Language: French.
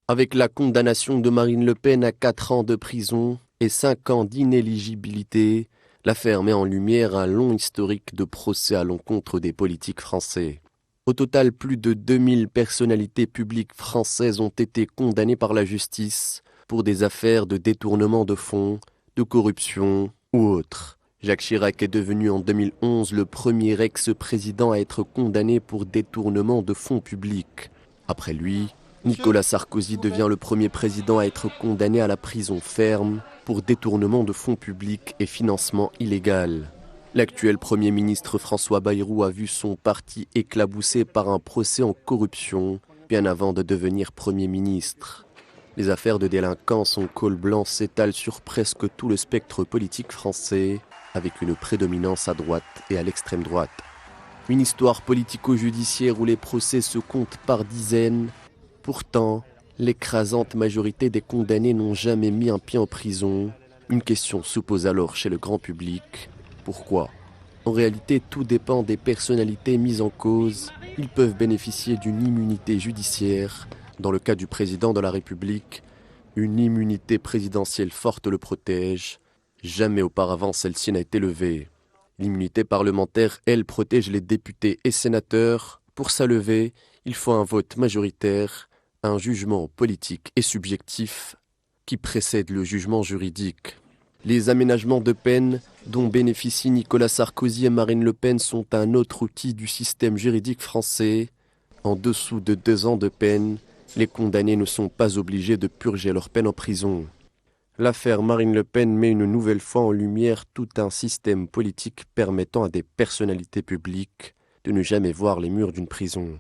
Avec la condamnation de Marine Le Pen à 4 ans de prison et 5 ans d'inéligibilité, l'affaire met en lumière un long historique de procès à l'encontre des politiques français. Au total, plus de 2000 personnalités publiques françaises ont été condamnées par la justice pour des affaires de détournement de fonds, de corruption ou autres. Jacques Chirac est devenu en 2011 le premier ex-président à être condamné pour détournement de fonds publics. Après lui, Nicolas Sarkozy devient le premier président à être condamné à la prison ferme pour détournement de fonds publics et financement illégal. L'actuel Premier ministre François Bayrou a vu son parti éclaboussé par un procès en corruption bien avant de devenir Premier ministre. Les affaires de délinquance en col blanc s'étalent sur presque tout le spectre politique français, avec une prédominance à droite et à l'extrême droite. Une histoire politico-judiciaire où les procès se comptent par dizaines. Pourtant, l'écrasante majorité des condamnés n'ont jamais mis un pied en prison. Une question se pose alors chez le grand public. Pourquoi ? En réalité, tout dépend des personnalités mises en cause. Ils peuvent bénéficier d'une immunité judiciaire. Dans le cas du président de la République, une immunité présidentielle forte le protège. Jamais auparavant celle-ci n'a été levée. L'immunité parlementaire, elle, protège les députés et sénateurs. Pour sa levée, il faut un vote majoritaire, un jugement politique et subjectif qui précède le jugement juridique. Les aménagements de peine dont bénéficient Nicolas Sarkozy et Marine Le Pen sont un autre outil du système juridique français. En dessous de 2 ans de peine, les condamnés ne sont pas obligés de purger leur peine en prison. L'affaire Marine Le Pen met une nouvelle fois en lumière tout un système politique permettant à des personnalités publiques de ne jamais voir les murs d'une prison.